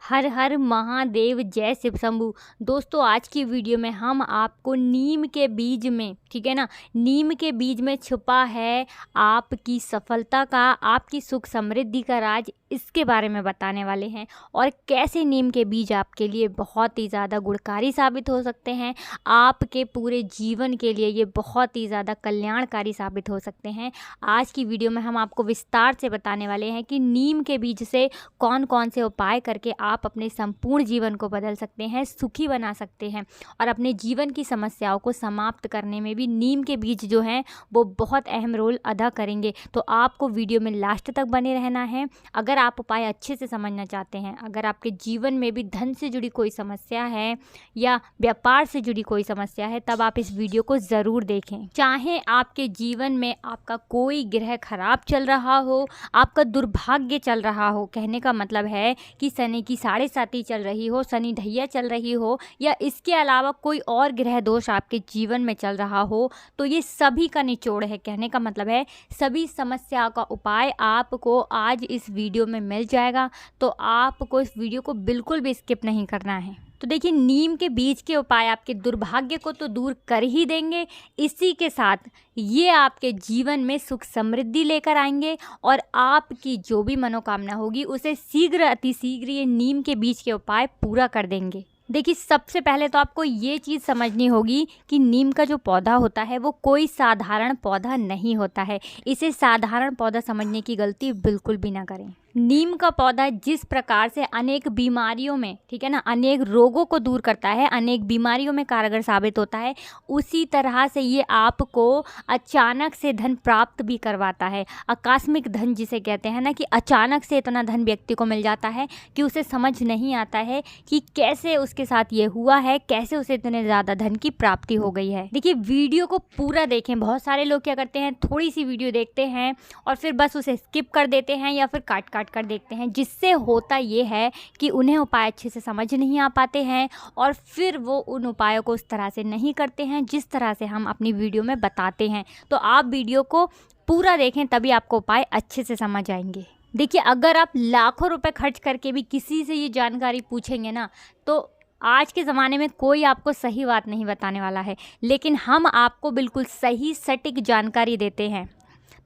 हर हर महादेव, जय शिव शंभू। दोस्तों, आज की वीडियो में हम आपको नीम के बीज में, ठीक है ना, नीम के बीज में छुपा है आपकी सफलता का, आपकी सुख समृद्धि का राज, इसके बारे में बताने वाले हैं। और कैसे नीम के बीज आपके लिए बहुत ही ज़्यादा गुणकारी साबित हो सकते हैं, आपके पूरे जीवन के लिए ये बहुत ही ज़्यादा कल्याणकारी साबित हो सकते हैं। आज की वीडियो में हम आपको विस्तार से बताने वाले हैं कि नीम के बीज से कौन कौन से उपाय करके आप अपने संपूर्ण जीवन को बदल सकते हैं, सुखी बना सकते हैं और अपने जीवन की समस्याओं को समाप्त करने में भी नीम के बीज जो हैं वो बहुत अहम रोल अदा करेंगे। तो आपको वीडियो में लास्ट तक बने रहना है। अगर आप उपाय अच्छे से समझना चाहते हैं, अगर आपके जीवन में भी धन से जुड़ी कोई समस्या है या व्यापार से जुड़ी कोई समस्या है, तब आप इस वीडियो को ज़रूर देखें। चाहे आपके जीवन में आपका कोई ग्रह खराब चल रहा हो, आपका दुर्भाग्य चल रहा हो, कहने का मतलब है कि शनि की 7.5 चल रही हो, शनि ढैया चल रही हो, या इसके अलावा कोई और ग्रह दोष आपके जीवन में चल रहा हो, तो ये सभी का निचोड़ है। कहने का मतलब है सभी समस्या का उपाय आपको आज इस वीडियो में मिल जाएगा। तो आपको इस वीडियो को बिल्कुल भी स्किप नहीं करना है। तो देखिए, नीम के बीज के उपाय आपके दुर्भाग्य को तो दूर कर ही देंगे, इसी के साथ ये आपके जीवन में सुख समृद्धि लेकर आएंगे और आपकी जो भी मनोकामना होगी उसे शीघ्र अतिशीघ्र ये नीम के बीज के उपाय पूरा कर देंगे। देखिए, सबसे पहले तो आपको ये चीज़ समझनी होगी कि नीम का जो पौधा होता है वो कोई साधारण पौधा नहीं होता है। इसे साधारण पौधा समझने की गलती बिल्कुल भी ना करें। नीम का पौधा जिस प्रकार से अनेक बीमारियों में, ठीक है ना, अनेक रोगों को दूर करता है, अनेक बीमारियों में कारगर साबित होता है, उसी तरह से ये आपको अचानक से धन प्राप्त भी करवाता है। आकस्मिक धन जिसे कहते हैं ना, कि अचानक से इतना धन व्यक्ति को मिल जाता है कि उसे समझ नहीं आता है कि कैसे उसके साथ ये हुआ है, कैसे उसे इतने ज़्यादा धन की प्राप्ति हो गई है। देखिए, वीडियो को पूरा देखें। बहुत सारे लोग क्या करते हैं, थोड़ी सी वीडियो देखते हैं और फिर बस उसे स्किप कर देते हैं या फिर काट कर देखते हैं, जिससे होता ये है कि उन्हें उपाय अच्छे से समझ नहीं आ पाते हैं और फिर वो उन उपायों को उस तरह से नहीं करते हैं जिस तरह से हम अपनी वीडियो में बताते हैं। तो आप वीडियो को पूरा देखें, तभी आपको उपाय अच्छे से समझ आएंगे। देखिए, अगर आप लाखों रुपए खर्च करके भी किसी से ये जानकारी पूछेंगे ना, तो आज के ज़माने में कोई आपको सही बात नहीं बताने वाला है, लेकिन हम आपको बिल्कुल सही सटीक जानकारी देते हैं।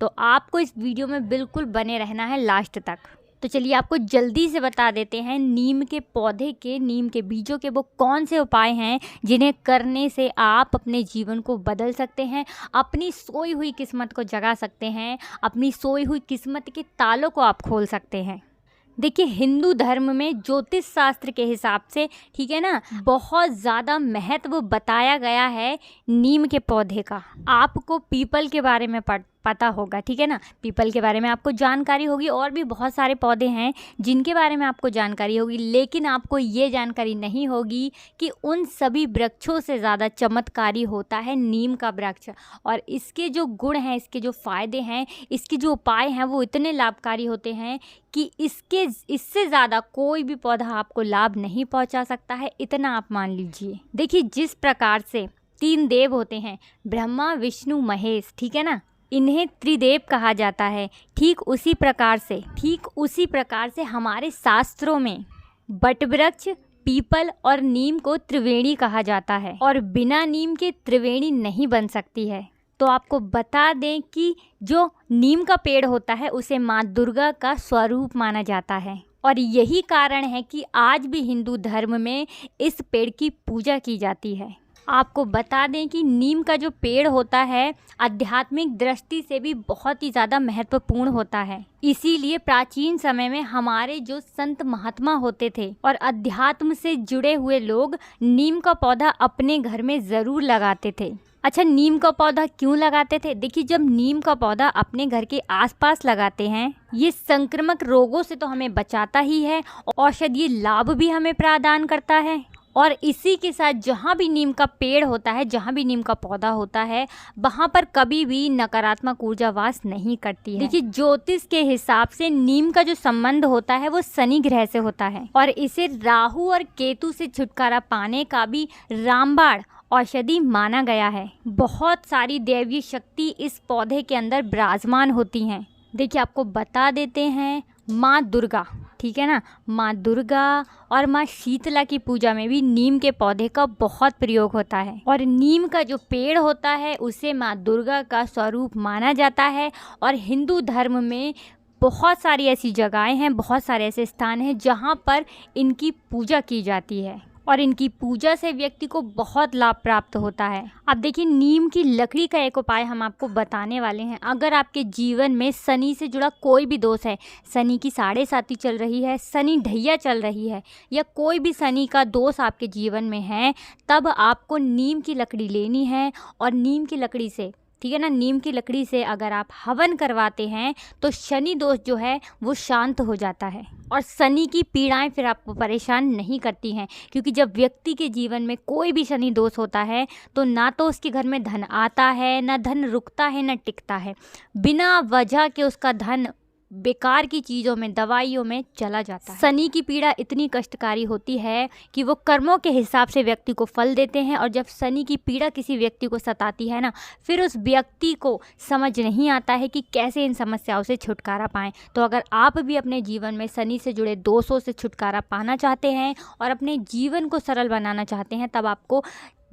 तो आपको इस वीडियो में बिल्कुल बने रहना है लास्ट तक। तो चलिए, आपको जल्दी से बता देते हैं नीम के पौधे के, नीम के बीजों के वो कौन से उपाय हैं जिन्हें करने से आप अपने जीवन को बदल सकते हैं, अपनी सोई हुई किस्मत को जगा सकते हैं, अपनी सोई हुई किस्मत के तालों को आप खोल सकते हैं। देखिए, हिंदू धर्म में ज्योतिष शास्त्र के हिसाब से, ठीक है ना, बहुत ज़्यादा महत्व बताया गया है नीम के पौधे का। आपको पीपल के बारे में पता होगा, ठीक है ना, पीपल के बारे में आपको जानकारी होगी, और भी बहुत सारे पौधे हैं जिनके बारे में आपको जानकारी होगी, लेकिन आपको ये जानकारी नहीं होगी कि उन सभी वृक्षों से ज़्यादा चमत्कारी होता है नीम का वृक्ष। और इसके जो गुण हैं, इसके जो फ़ायदे हैं, इसके जो उपाय हैं, वो इतने लाभकारी होते हैं कि इससे ज़्यादा कोई भी पौधा आपको लाभ नहीं पहुंचा सकता है, इतना आप मान लीजिए। देखिए, जिस प्रकार से 3 देव होते हैं, ब्रह्मा विष्णु महेश, ठीक है ना, इन्हें त्रिदेव कहा जाता है। ठीक उसी प्रकार से हमारे शास्त्रों में बटवृक्ष, पीपल और नीम को त्रिवेणी कहा जाता है, और बिना नीम के त्रिवेणी नहीं बन सकती है। तो आपको बता दें कि जो नीम का पेड़ होता है उसे माँ दुर्गा का स्वरूप माना जाता है, और यही कारण है कि आज भी हिंदू धर्म में इस पेड़ की पूजा की जाती है। आपको बता दें कि नीम का जो पेड़ होता है आध्यात्मिक दृष्टि से भी बहुत ही ज़्यादा महत्वपूर्ण होता है। इसीलिए प्राचीन समय में हमारे जो संत महात्मा होते थे और अध्यात्म से जुड़े हुए लोग नीम का पौधा अपने घर में ज़रूर लगाते थे। अच्छा, नीम का पौधा क्यों लगाते थे? देखिए, जब नीम का पौधा अपने घर के आसपास लगाते हैं, ये संक्रामक रोगों से तो हमें बचाता ही है, औषधीय लाभ भी हमें प्रदान करता है, और इसी के साथ जहाँ भी नीम का पेड़ होता है, जहाँ भी नीम का पौधा होता है, वहाँ पर कभी भी नकारात्मक ऊर्जा वास नहीं करती है। देखिए, ज्योतिष के हिसाब से नीम का जो संबंध होता है वो शनि ग्रह से होता है, और इसे राहु और केतु से छुटकारा पाने का भी रामबाण औषधि माना गया है। बहुत सारी दैवीय शक्ति इस पौधे के अंदर विराजमान होती हैं। देखिए, आपको बता देते हैं, माँ दुर्गा, ठीक है ना, माँ दुर्गा और माँ शीतला की पूजा में भी नीम के पौधे का बहुत प्रयोग होता है। और नीम का जो पेड़ होता है उसे माँ दुर्गा का स्वरूप माना जाता है। और हिंदू धर्म में बहुत सारी ऐसी जगहें हैं, बहुत सारे ऐसे स्थान हैं जहाँ पर इनकी पूजा की जाती है और इनकी पूजा से व्यक्ति को बहुत लाभ प्राप्त होता है। अब देखिए, नीम की लकड़ी का एक उपाय हम आपको बताने वाले हैं। अगर आपके जीवन में शनि से जुड़ा कोई भी दोष है, शनि की 7.5 चल रही है, शनि ढैया चल रही है, या कोई भी शनि का दोष आपके जीवन में है, तब आपको नीम की लकड़ी लेनी है। और नीम की लकड़ी से, ठीक है ना, नीम की लकड़ी से अगर आप हवन करवाते हैं तो शनि दोष जो है वो शांत हो जाता है और शनि की पीड़ाएं फिर आपको परेशान नहीं करती हैं। क्योंकि जब व्यक्ति के जीवन में कोई भी शनि दोष होता है तो ना तो उसके घर में धन आता है, ना धन रुकता है, ना टिकता है। बिना वजह के उसका धन बेकार की चीज़ों में, दवाइयों में चला जाता है। शनि की पीड़ा इतनी कष्टकारी होती है कि वो कर्मों के हिसाब से व्यक्ति को फल देते हैं। और जब शनि की पीड़ा किसी व्यक्ति को सताती है ना, फिर उस व्यक्ति को समझ नहीं आता है कि कैसे इन समस्याओं से छुटकारा पाएं। तो अगर आप भी अपने जीवन में शनि से जुड़े दोषों से छुटकारा पाना चाहते हैं और अपने जीवन को सरल बनाना चाहते हैं, तब आपको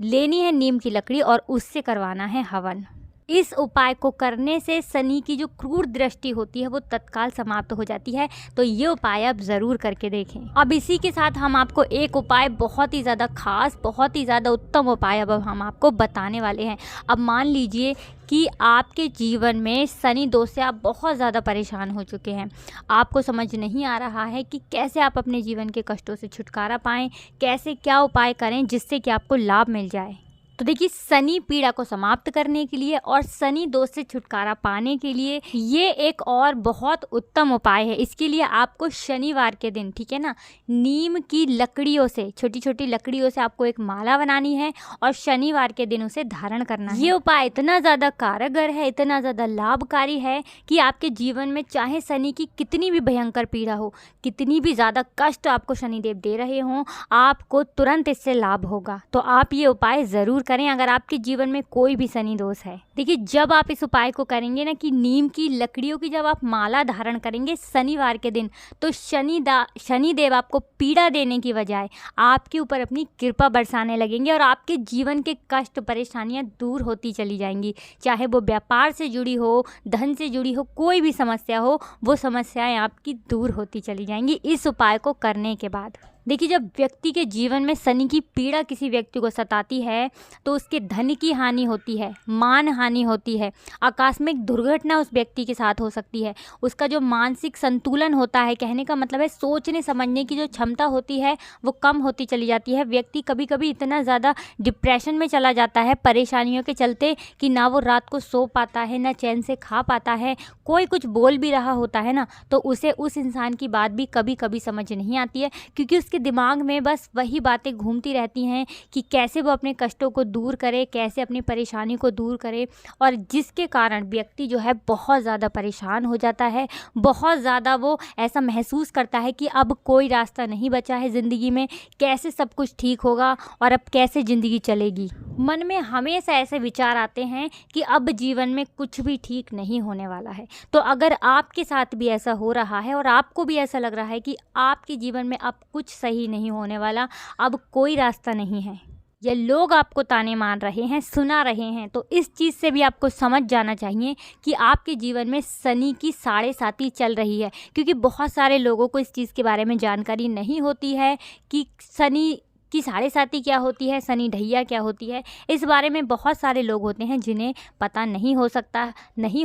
लेनी है नीम की लकड़ी और उससे करवाना है हवन। इस उपाय को करने से शनि की जो क्रूर दृष्टि होती है वो तत्काल समाप्त हो जाती है। तो ये उपाय आप ज़रूर करके देखें। अब इसी के साथ हम आपको एक उपाय, बहुत ही ज़्यादा खास, बहुत ही ज़्यादा उत्तम उपाय अब हम आपको बताने वाले हैं। अब मान लीजिए कि आपके जीवन में शनि दोष से आप बहुत ज़्यादा परेशान हो चुके हैं, आपको समझ नहीं आ रहा है कि कैसे आप अपने जीवन के कष्टों से छुटकारा पाएँ, कैसे क्या उपाय करें जिससे कि आपको लाभ मिल जाए। तो देखिए, शनि पीड़ा को समाप्त करने के लिए और शनि दोष से छुटकारा पाने के लिए ये एक और बहुत उत्तम उपाय है। इसके लिए आपको शनिवार के दिन, ठीक है ना, नीम की लकड़ियों से, छोटी छोटी लकड़ियों से आपको एक माला बनानी है और शनिवार के दिन उसे धारण करना है। ये उपाय इतना ज़्यादा कारगर है, इतना ज़्यादा लाभकारी है कि आपके जीवन में चाहे शनि की कितनी भी भयंकर पीड़ा हो, कितनी भी ज़्यादा कष्ट आपको शनिदेव दे रहे हों, आपको तुरंत इससे लाभ होगा। तो आप ये उपाय ज़रूर करें अगर आपके जीवन में कोई भी शनि दोष है। देखिए, जब आप इस उपाय को करेंगे ना, कि नीम की लकड़ियों की जब आप माला धारण करेंगे शनिवार के दिन, तो शनिदेव आपको पीड़ा देने की बजाय आपके ऊपर अपनी कृपा बरसाने लगेंगे और आपके जीवन के कष्ट, परेशानियां दूर होती चली जाएंगी। चाहे वो व्यापार से जुड़ी हो, धन से जुड़ी हो, कोई भी समस्या हो, वो समस्याएं आपकी दूर होती चली जाएंगी इस उपाय को करने के बाद। देखिए, जब व्यक्ति के जीवन में शनि की पीड़ा किसी व्यक्ति को सताती है तो उसके धन की हानि होती है, मान हानि होती है, आकस्मिक दुर्घटना उस व्यक्ति के साथ हो सकती है, उसका जो मानसिक संतुलन होता है, कहने का मतलब है सोचने समझने की जो क्षमता होती है वो कम होती चली जाती है। व्यक्ति कभी कभी इतना ज़्यादा डिप्रेशन में चला जाता है परेशानियों के चलते कि ना वो रात को सो पाता है, ना चैन से खा पाता है। कोई कुछ बोल भी रहा होता है ना, तो उसे उस इंसान की बात भी कभी कभी समझ नहीं आती है, क्योंकि उसके दिमाग में बस वही बातें घूमती रहती हैं कि कैसे वो अपने कष्टों को दूर करे, कैसे अपनी परेशानी को दूर करे। और जिसके कारण व्यक्ति जो है बहुत ज़्यादा परेशान हो जाता है, बहुत ज़्यादा वो ऐसा महसूस करता है कि अब कोई रास्ता नहीं बचा है ज़िंदगी में, कैसे सब कुछ ठीक होगा और अब कैसे ज़िंदगी चलेगी। मन में हमेशा ऐसे विचार आते हैं कि अब जीवन में कुछ भी ठीक नहीं होने वाला है। तो अगर आपके साथ भी ऐसा हो रहा है और आपको भी ऐसा लग रहा है कि आपके जीवन में अब कुछ सही नहीं होने वाला, अब कोई रास्ता नहीं है, या लोग आपको ताने मार रहे हैं, सुना रहे हैं, तो इस चीज़ से भी आपको समझ जाना चाहिए कि आपके जीवन में शनि की 7.5 चल रही है। क्योंकि बहुत सारे लोगों को इस चीज़ के बारे में जानकारी नहीं होती है कि शनि की 7.5 क्या होती है, शनि ढैया क्या होती है। इस बारे में बहुत सारे लोग होते हैं जिन्हें पता नहीं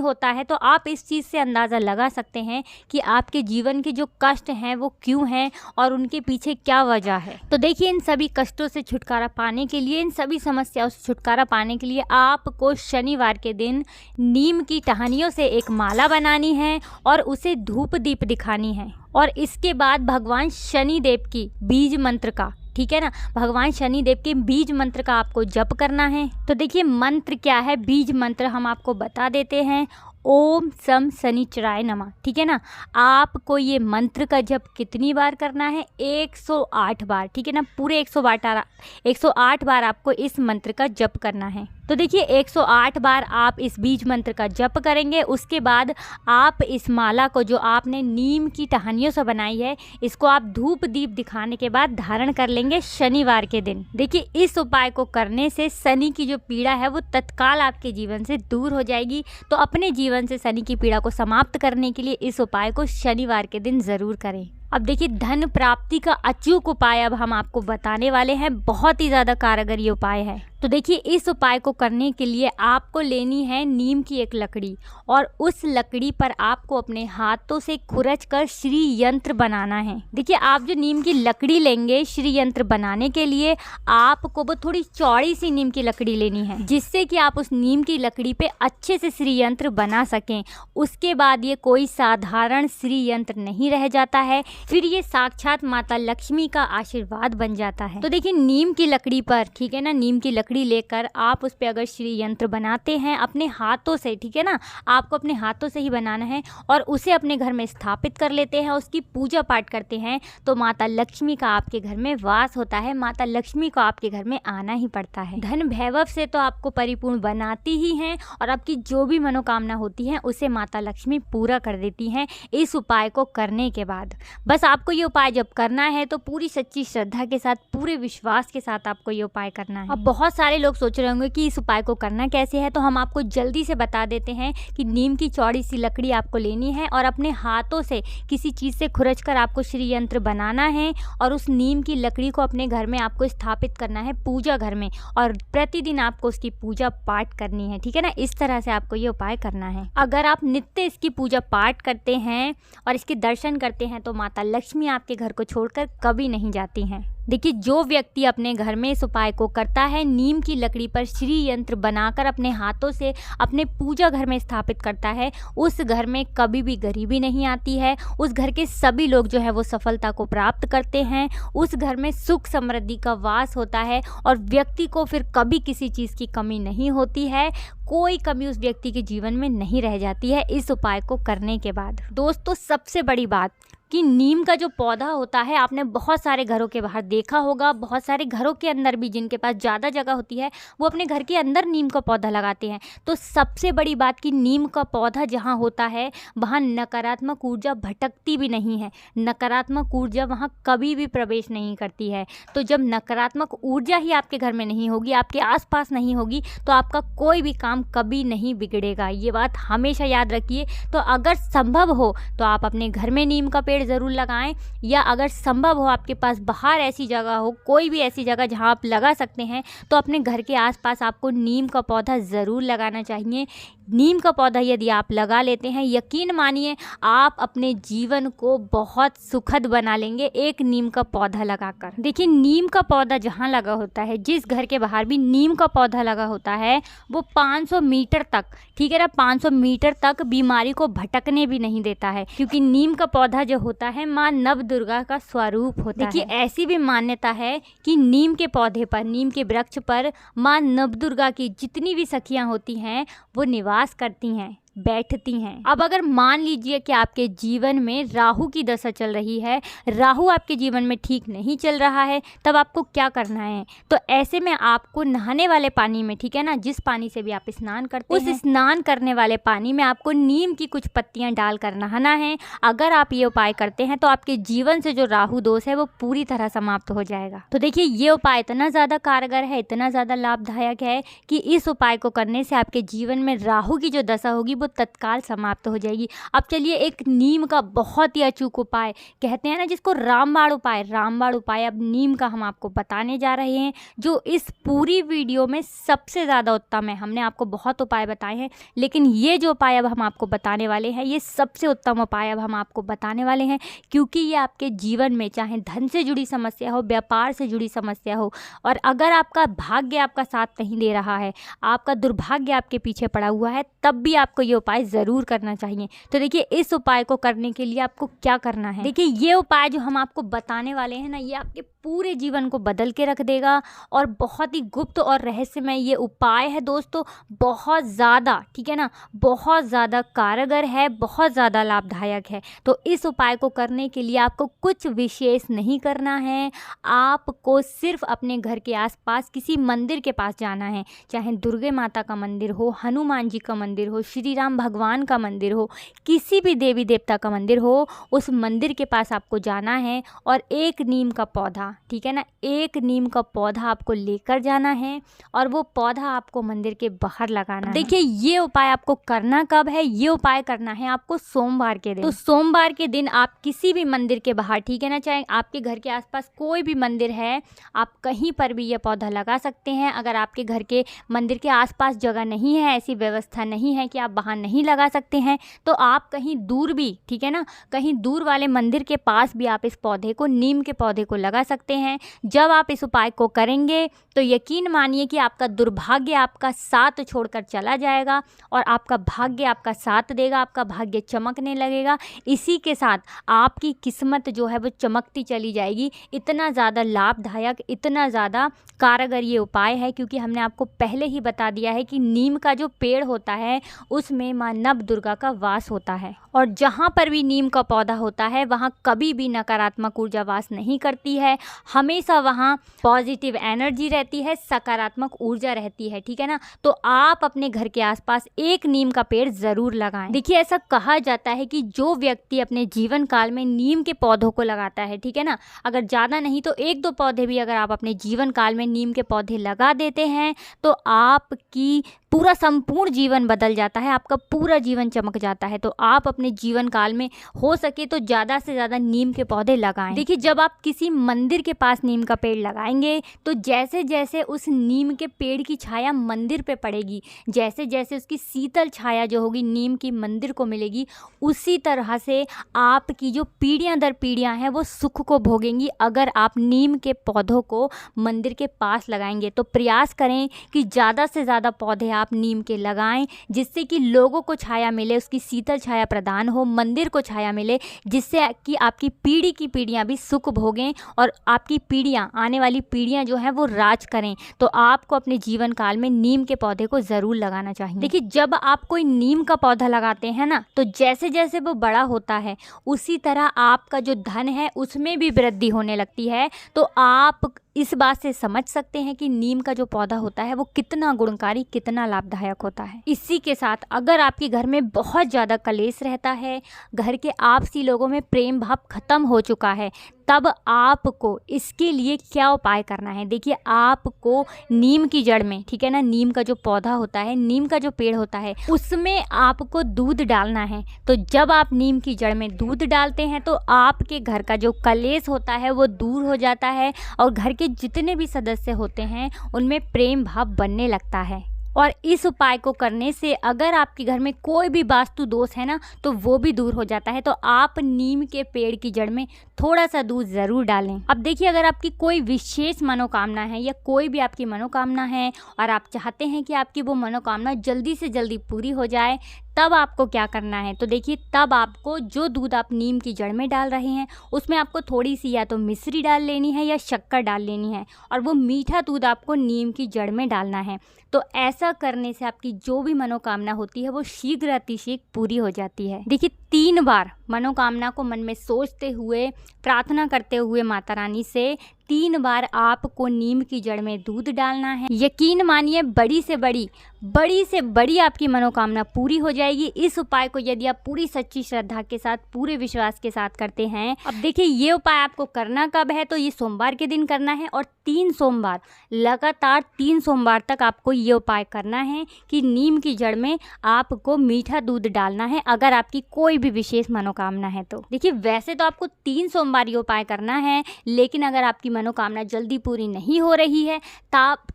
होता है। तो आप इस चीज़ से अंदाज़ा लगा सकते हैं कि आपके जीवन के जो कष्ट हैं वो क्यों हैं और उनके पीछे क्या वजह है। तो देखिए, इन सभी कष्टों से छुटकारा पाने के लिए, इन सभी समस्याओं से छुटकारा पाने के लिए आपको शनिवार के दिन नीम की टहनियों से एक माला बनानी है और उसे धूप दीप दिखानी है। और इसके बाद भगवान शनिदेव की बीज मंत्र का, ठीक है ना, भगवान शनिदेव के बीज मंत्र का आपको जप करना है। तो देखिए, मंत्र क्या है, बीज मंत्र हम आपको बता देते हैं। ओम सम शनिचराय नमः, ठीक है ना। आपको ये मंत्र का जप कितनी बार करना है? 108 बार, ठीक है ना। पूरे 108 बार आपको इस मंत्र का जप करना है। तो तो देखिए 108 बार आप इस बीज मंत्र का जप करेंगे। उसके बाद आप इस माला को जो आपने नीम की टहनियों से बनाई है, इसको आप धूप दीप दिखाने के बाद धारण कर लेंगे शनिवार के दिन। देखिए इस उपाय को करने से शनि की जो पीड़ा है वो तत्काल आपके जीवन से दूर हो जाएगी। तो अपने जीवन से शनि की पीड़ा को समाप्त करने के लिए इस उपाय को शनिवार के दिन ज़रूर करें। अब देखिए धन प्राप्ति का अचूक उपाय अब हम आपको बताने वाले हैं। बहुत ही ज़्यादा कारगर ये उपाय है। तो देखिए इस उपाय को करने के लिए आपको लेनी है नीम की एक लकड़ी, और उस लकड़ी पर आपको अपने हाथों से खुरच कर श्री यंत्र बनाना है। देखिए आप जो नीम की लकड़ी लेंगे श्री यंत्र बनाने के लिए, आपको वो थोड़ी चौड़ी सी नीम की लकड़ी लेनी है, जिससे कि आप उस नीम की लकड़ी पे अच्छे से श्री यंत्र बना सकें। उसके बाद ये कोई साधारण श्री यंत्र नहीं रह जाता है, फिर ये साक्षात माता लक्ष्मी का आशीर्वाद बन जाता है। तो देखिए नीम की लकड़ी पर, ठीक है ना, नीम की लकड़ी लेकर आप उस पे अगर श्री यंत्र बनाते हैं अपने हाथों से, ठीक है ना, आपको अपने हाथों से ही बनाना है, और उसे अपने घर में स्थापित कर लेते हैं, उसकी पूजा पाठ करते हैं, तो माता लक्ष्मी का आपके घर में वास होता है। माता लक्ष्मी को आपके घर में आना ही पड़ता है। धन वैभव से तो आपको परिपूर्ण बनाती ही हैं, और आपकी जो भी मनोकामना होती है उसे माता लक्ष्मी पूरा कर देती हैं इस उपाय को करने के बाद। बस आपको ये उपाय जब करना है तो पूरी सच्ची श्रद्धा के साथ, पूरे विश्वास के साथ आपको ये उपाय करना है। अब बहुत सारे लोग सोच रहे होंगे कि इस उपाय को करना कैसे है, तो हम आपको जल्दी से बता देते हैं कि नीम की चौड़ी सी लकड़ी आपको लेनी है, और अपने हाथों से किसी चीज़ से खुरच कर आपको श्री यंत्र बनाना है, और उस नीम की लकड़ी को अपने घर में आपको स्थापित करना है, पूजा घर में, और प्रतिदिन आपको उसकी पूजा पाठ करनी है। ठीक है ना, इस तरह से आपको ये उपाय करना है। अगर आप नित्य इसकी पूजा पाठ करते हैं और इसके दर्शन करते हैं तो माता लक्ष्मी आपके घर को छोड़कर कभी नहीं जाती हैं। देखिए जो व्यक्ति अपने घर में इस उपाय को करता है, नीम की लकड़ी पर श्री यंत्र बनाकर अपने हाथों से अपने पूजा घर में स्थापित करता है, उस घर में कभी भी गरीबी नहीं आती है। उस घर के सभी लोग जो है वो सफलता को प्राप्त करते हैं। उस घर में सुख समृद्धि का वास होता है, और व्यक्ति को फिर कभी किसी चीज़ की कमी नहीं होती है। कोई कमी उस व्यक्ति के जीवन में नहीं रह जाती है इस उपाय को करने के बाद। दोस्तों सबसे बड़ी बात कि नीम का जो पौधा होता है, आपने बहुत सारे घरों के बाहर देखा होगा, बहुत सारे घरों के अंदर भी जिनके पास ज़्यादा जगह होती है वो अपने घर के अंदर नीम का पौधा लगाते हैं। तो सबसे बड़ी बात कि नीम का पौधा जहाँ होता है वहाँ नकारात्मक ऊर्जा भटकती भी नहीं है, नकारात्मक ऊर्जा वहाँ कभी भी प्रवेश नहीं करती है। तो जब नकारात्मक ऊर्जा ही आपके घर में नहीं होगी, आपके आसपास नहीं होगी, तो आपका कोई भी काम कभी नहीं बिगड़ेगा। ये बात हमेशा याद रखिए। तो अगर संभव हो तो आप अपने घर में नीम का पेड़ ज़रूर लगाएं, या अगर संभव हो आपके पास बाहर ऐसी जगह हो, कोई भी ऐसी जगह जहां आप लगा सकते हैं, तो अपने घर के आसपास आपको नीम का पौधा ज़रूर लगाना चाहिए। नीम का पौधा यदि आप लगा लेते हैं, यकीन मानिए आप अपने जीवन को बहुत सुखद बना लेंगे एक नीम का पौधा लगाकर। देखिए नीम का पौधा जहाँ लगा होता है, जिस घर के बाहर भी नीम का पौधा लगा होता है, वो 500 मीटर तक, ठीक है ना, 500 मीटर तक बीमारी को भटकने भी नहीं देता है, क्योंकि नीम का पौधा जो होता है माँ नव दुर्गा का स्वरूप होता है। देखिए ऐसी भी मान्यता है कि नीम के पौधे पर, नीम के वृक्ष पर माँ नव दुर्गा की जितनी भी सखियां होती हैं वो निवास करती हैं, बैठती हैं। अब अगर मान लीजिए कि आपके जीवन में राहु की दशा चल रही है, राहु आपके जीवन में ठीक नहीं चल रहा है, तब आपको क्या करना है? तो ऐसे में आपको नहाने वाले पानी में, ठीक है ना, जिस पानी से भी आप स्नान करते हैं, उस स्नान करने वाले पानी में आपको नीम की कुछ पत्तियां डालकर नहाना है। अगर आप ये उपाय करते हैं तो आपके जीवन से जो राहु दोष है वो पूरी तरह समाप्त हो जाएगा। तो देखिए ये उपाय इतना ज़्यादा कारगर है, इतना ज़्यादा लाभदायक है कि इस उपाय को करने से आपके जीवन में राहु की जो दशा होगी वो तत्काल समाप्त हो जाएगी। अब चलिए एक नीम का बहुत ही अचूक उपाय, कहते हैं ना जिसको रामबाण उपाय, रामबाण उपाय अब नीम का हम आपको बताने जा रहे हैं, जो इस पूरी वीडियो में सबसे ज़्यादा उत्तम है। हमने आपको बहुत उपाय बताए हैं, लेकिन ये जो उपाय अब हम आपको बताने वाले हैं ये सबसे उत्तम उपाय अब हम आपको बताने वाले हैं, क्योंकि ये आपके जीवन में चाहे धन से जुड़ी समस्या हो, व्यापार से जुड़ी समस्या हो, और अगर आपका भाग्य आपका साथ नहीं दे रहा है, आपका दुर्भाग्य आपके पीछे पड़ा हुआ है, तब भी आपको ये उपाय ज़रूर करना चाहिए। तो देखिए इस उपाय को करने के लिए आपको क्या करना है, देखिए ये उपाय जो हम आपको बताने वाले हैं ना, ये आपके पूरे जीवन को बदल के रख देगा और बहुत ही गुप्त और रहस्यमय ये उपाय है दोस्तों, बहुत ज़्यादा, ठीक है ना, बहुत ज़्यादा कारगर है, बहुत ज़्यादा लाभदायक है। तो इस उपाय को करने के लिए आपको कुछ विशेष नहीं करना है, आपको सिर्फ अपने घर के आसपास किसी मंदिर के पास जाना है, चाहे दुर्गे माता का मंदिर हो, हनुमान जी का मंदिर हो, श्री राम भगवान का मंदिर हो, किसी भी देवी देवता का मंदिर हो, उस मंदिर के पास आपको जाना है और एक नीम का पौधा, ठीक है ना, एक नीम का पौधा आपको लेकर जाना है और वो पौधा आपको मंदिर के बाहर लगाना है। देखिए ये उपाय आपको करना कब है, ये उपाय करना है आपको सोमवार के दिन। तो सोमवार के दिन आप किसी भी मंदिर के बाहर, ठीक है ना, चाहे आपके घर के आसपास कोई भी मंदिर है, आप कहीं पर भी ये पौधा लगा सकते हैं। अगर आपके घर के मंदिर के आसपास जगह नहीं है, ऐसी व्यवस्था नहीं है कि आप बाहर नहीं लगा सकते हैं, तो आप कहीं दूर भी, ठीक है ना, कहीं दूर वाले मंदिर के पास भी आप इस पौधे को, नीम के पौधे को लगा सकते हैं। जब आप इस उपाय को करेंगे तो यकीन मानिए कि आपका दुर्भाग्य आपका साथ छोड़कर चला जाएगा और आपका भाग्य आपका साथ देगा, आपका भाग्य चमकने लगेगा। इसी के साथ आपकी किस्मत जो है वो चमकती चली जाएगी। इतना ज़्यादा लाभदायक, इतना ज़्यादा कारगर ये उपाय है, क्योंकि हमने आपको पहले ही बता दिया है कि नीम का जो पेड़ होता है उसमें माँ नव दुर्गा का वास होता है और जहाँ पर भी नीम का पौधा होता है वहाँ कभी भी नकारात्मक ऊर्जा वास नहीं करती है, हमेशा वहाँ पॉजिटिव एनर्जी रहती है, सकारात्मक ऊर्जा रहती है, ठीक है ना। तो आप अपने घर के आसपास एक नीम का पेड़ ज़रूर लगाएं। देखिए ऐसा कहा जाता है कि जो व्यक्ति अपने जीवन काल में नीम के पौधों को लगाता है, ठीक है ना, अगर ज़्यादा नहीं तो 1-2 पौधे भी अगर आप अपने जीवन काल में नीम के पौधे लगा देते हैं तो आपकी पूरा संपूर्ण जीवन बदल जाता है, आपका पूरा जीवन चमक जाता है। तो आप अपने जीवन काल में हो सके तो ज़्यादा से ज़्यादा नीम के पौधे लगाएं। देखिए जब आप किसी मंदिर के पास नीम का पेड़ लगाएंगे तो जैसे जैसे उस नीम के पेड़ की छाया मंदिर पे पड़ेगी, जैसे जैसे उसकी शीतल छाया जो होगी नीम की मंदिर को मिलेगी, उसी तरह से आपकी जो पीढ़ियां दर पीढ़ियां हैं वो सुख को भोगेंगी अगर आप नीम के पौधों को मंदिर के पास लगाएंगे। तो प्रयास करें कि ज़्यादा से ज़्यादा पौधे आप नीम के लगाएं, जिससे कि लोगों को छाया मिले, उसकी शीतल छाया प्रदान हो, मंदिर को छाया मिले, जिससे कि आपकी पीढ़ी की पीढ़ियां भी सुख भोगें और आपकी पीढ़ियां, आने वाली पीढ़ियां जो हैं वो राज करें। तो आपको अपने जीवन काल में नीम के पौधे को ज़रूर लगाना चाहिए। देखिए जब आप कोई नीम का पौधा लगाते हैं ना, तो जैसे जैसे वो बड़ा होता है उसी तरह आपका जो धन है उसमें भी वृद्धि होने लगती है। तो आप इस बात से समझ सकते हैं कि नीम का जो पौधा होता है वो कितना गुणकारी, कितना लाभदायक होता है। इसी के साथ अगर आपके घर में बहुत ज़्यादा कलेश रहता है, घर के आपसी लोगों में प्रेम भाव खत्म हो चुका है, तब आपको इसके लिए क्या उपाय करना है। देखिए आपको नीम की जड़ में, ठीक है ना, नीम का जो पौधा होता है, नीम का जो पेड़ होता है, उसमें आपको दूध डालना है। तो जब आप नीम की जड़ में दूध डालते हैं तो आपके घर का जो कलेश होता है वो दूर हो जाता है और घर के जितने भी सदस्य होते हैं उनमें प्रेम भाव बनने लगता है। और इस उपाय को करने से अगर आपके घर में कोई भी वास्तु दोष है ना तो वो भी दूर हो जाता है। तो आप नीम के पेड़ की जड़ में थोड़ा सा दूध ज़रूर डालें। अब देखिए अगर आपकी कोई विशेष मनोकामना है या कोई भी आपकी मनोकामना है और आप चाहते हैं कि आपकी वो मनोकामना जल्दी से जल्दी पूरी हो जाए, तब आपको क्या करना है। तो देखिए तब आपको जो दूध आप नीम की जड़ में डाल रहे हैं उसमें आपको थोड़ी सी या तो मिश्री डाल लेनी है या शक्कर डाल लेनी है और वो मीठा दूध आपको नीम की जड़ में डालना है। तो ऐसा करने से आपकी जो भी मनोकामना होती है वो शीघ्र अतिशीघ्र पूरी हो जाती है। देखिए 3 बार मनोकामना को मन में सोचते हुए, प्रार्थना करते हुए माता रानी से 3 बार आपको नीम की जड़ में दूध डालना है। यकीन मानिए बड़ी से बड़ी आपकी मनोकामना पूरी हो जाएगी। इस उपाय को यदि आप पूरी सच्ची श्रद्धा के साथ, पूरे विश्वास के साथ करते हैं। अब देखिए ये उपाय आपको करना कब है, तो ये सोमवार के दिन करना है और 3 सोमवार, लगातार 3 सोमवार तक आपको ये उपाय करना है कि नीम की जड़ में आपको मीठा दूध डालना है। अगर आपकी कोई भी विशेष मनोकामना है। तो देखिए, वैसे तो आपको 3 सोमवार ये उपाय करना है, लेकिन अगर आपकी मनोकामना जल्दी पूरी नहीं हो रही है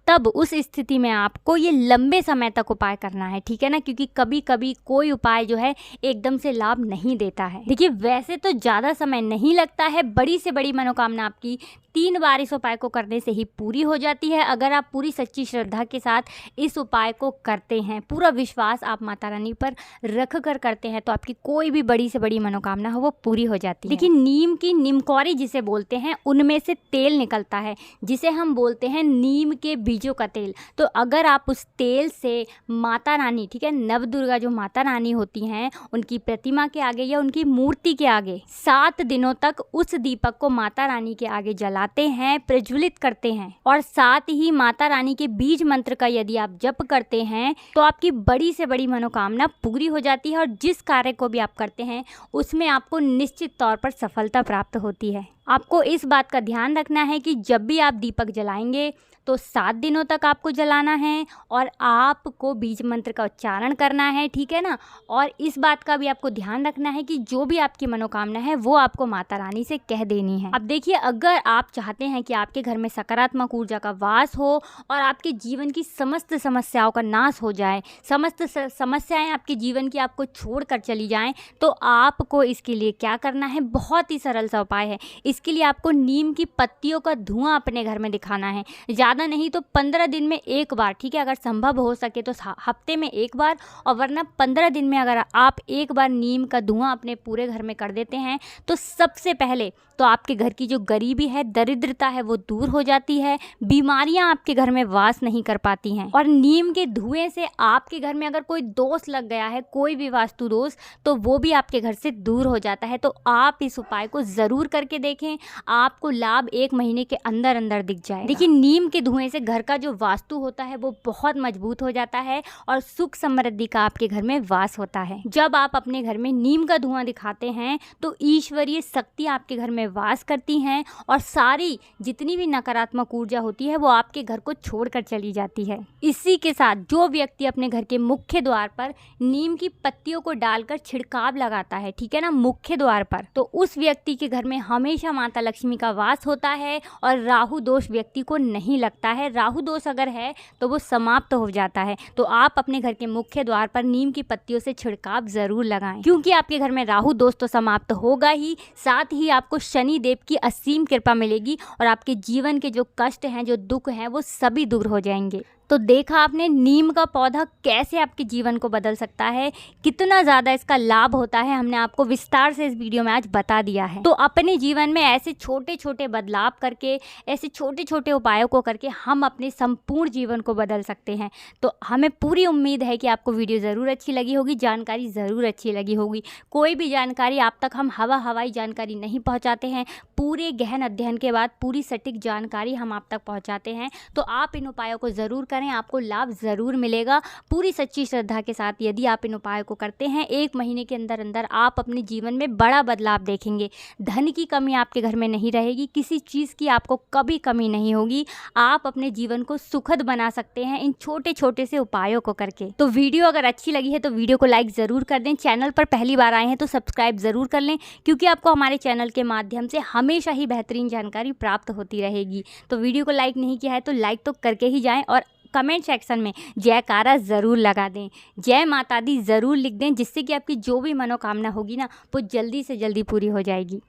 तब उस स्थिति में आपको ये लंबे समय तक उपाय करना है, ठीक है ना, क्योंकि कभी कभी कोई उपाय जो है एकदम से लाभ नहीं देता है। देखिए, वैसे तो ज़्यादा समय नहीं लगता है, बड़ी से बड़ी मनोकामना आपकी 3 बार इस उपाय को करने से ही पूरी हो जाती है। अगर आप पूरी सच्ची श्रद्धा के साथ इस उपाय को करते हैं, पूरा विश्वास आप माता रानी पर रख कर करते हैं, तो आपकी कोई भी बड़ी से बड़ी मनोकामना हो वो पूरी हो जाती है। देखिए, नीम की निमकौरी जिसे बोलते हैं, उनमें से तेल निकलता है जिसे हम बोलते हैं नीम के बीजों का तेल। तो अगर आप उस तेल से माता रानी, ठीक है, नवदुर्गा जो माता रानी होती हैं, उनकी प्रतिमा के आगे या उनकी मूर्ति के आगे 7 दिनों तक उस दीपक को माता रानी के आगे जलाते हैं, प्रज्वलित करते हैं, और साथ ही माता रानी के बीज मंत्र का यदि आप जप करते हैं तो आपकी बड़ी से बड़ी मनोकामना पूरी हो जाती है, और जिस कार्य को भी आप करते हैं उसमें आपको निश्चित तौर पर सफलता प्राप्त होती है। आपको इस बात का ध्यान रखना है कि जब भी आप दीपक जलाएंगे तो 7 दिनों तक आपको जलाना है और आपको बीज मंत्र का उच्चारण करना है, ठीक है ना। और इस बात का भी आपको ध्यान रखना है कि जो भी आपकी मनोकामना है वो आपको माता रानी से कह देनी है। अब देखिए, अगर आप चाहते हैं कि आपके घर में सकारात्मक ऊर्जा का वास हो और आपके जीवन की समस्त समस्याओं का नाश हो जाए, समस्त समस्याएं आपके जीवन की आपको छोड़ कर चली जाएं, तो आपको इसके लिए क्या करना है, बहुत ही सरल सा उपाय है। इसके लिए आपको नीम की पत्तियों का धुआं अपने घर में दिखाना है, ज़्यादा नहीं तो 15 दिन में एक बार, ठीक है। अगर संभव हो सके तो हफ्ते में एक बार, और वरना 15 दिन में अगर आप एक बार नीम का धुआं अपने पूरे घर में कर देते हैं तो सबसे पहले तो आपके घर की जो गरीबी है, दरिद्रता है, वो दूर हो जाती है, बीमारियां आपके घर में वास नहीं कर पाती हैं। और नीम के धुएं से आपके घर में अगर कोई दोष लग गया है, कोई भी वास्तु दोष, तो वो भी आपके घर से दूर हो जाता है। तो आप इस उपाय को ज़रूर करके देखें, आपको लाभ 1 महीने के अंदर अंदर दिख जाए। देखिए, नीम के धुएं से घर का जो वास्तु होता है वो बहुत मजबूत हो जाता है और सुख समृद्धि का आपके घर में वास होता है। जब आप अपने घर में नीम का धुआं दिखाते हैं तो ईश्वरीय शक्ति आपके घर में वास करती हैं और सारी जितनी भी नकारात्मक ऊर्जा होती है वो आपके घर को छोड़कर चली जाती है। इसी के साथ जो व्यक्ति अपने घर के मुख्य द्वार पर नीम की पत्तियों को डालकर छिड़काव लगाता है, ठीक है ना, मुख्य द्वार पर, तो उस व्यक्ति के घर में हमेशा माता लक्ष्मी का वास होता है और राहु दोष व्यक्ति को नहीं लगता है। राहु दोष अगर है तो वो समाप्त हो जाता है। तो आप अपने घर के मुख्य द्वार पर नीम की पत्तियों से छिड़काव जरूर लगाएं, क्योंकि आपके घर में राहु दोष तो समाप्त होगा ही, साथ ही आपको शनि देव की असीम कृपा मिलेगी और आपके जीवन के जो कष्ट हैं, जो दुख हैं, वो सभी दूर हो जाएंगे। तो देखा आपने नीम का पौधा कैसे आपके जीवन को बदल सकता है, कितना ज़्यादा इसका लाभ होता है, हमने आपको विस्तार से इस वीडियो में आज बता दिया है। तो अपने जीवन में ऐसे छोटे छोटे बदलाव करके, ऐसे छोटे छोटे उपायों को करके हम अपने संपूर्ण जीवन को बदल सकते हैं। तो हमें पूरी उम्मीद है कि आपको वीडियो ज़रूर अच्छी लगी होगी, जानकारी ज़रूर अच्छी लगी होगी। कोई भी जानकारी आप तक हम हवाई जानकारी नहीं पहुँचाते हैं, पूरे गहन अध्ययन के बाद पूरी सटीक जानकारी हम आप तक पहुँचाते हैं। तो आप इन उपायों को ज़रूर करें, आपको लाभ ज़रूर मिलेगा। पूरी सच्ची श्रद्धा के साथ यदि आप इन उपायों को करते हैं, 1 महीने के अंदर अंदर आप अपने जीवन में बड़ा बदलाव देखेंगे। धन की कमी आपके घर में नहीं रहेगी, किसी चीज़ की आपको कभी कमी नहीं होगी। आप अपने जीवन को सुखद बना सकते हैं इन छोटे छोटे से उपायों को करके। तो वीडियो अगर अच्छी लगी है तो वीडियो को लाइक ज़रूर कर दें। चैनल पर पहली बार आए हैं तो सब्सक्राइब ज़रूर कर लें, क्योंकि आपको हमारे चैनल के माध्यम से हमेशा ही बेहतरीन जानकारी प्राप्त होती रहेगी। तो वीडियो को लाइक नहीं किया है तो लाइक तो करके ही जाएं और कमेंट सेक्शन में जयकारा ज़रूर लगा दें, जय माता दी ज़रूर लिख दें, जिससे कि आपकी जो भी मनोकामना होगी ना वो जल्दी से जल्दी पूरी हो जाएगी।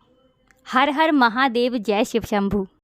हर हर महादेव, जय शिव शंभू।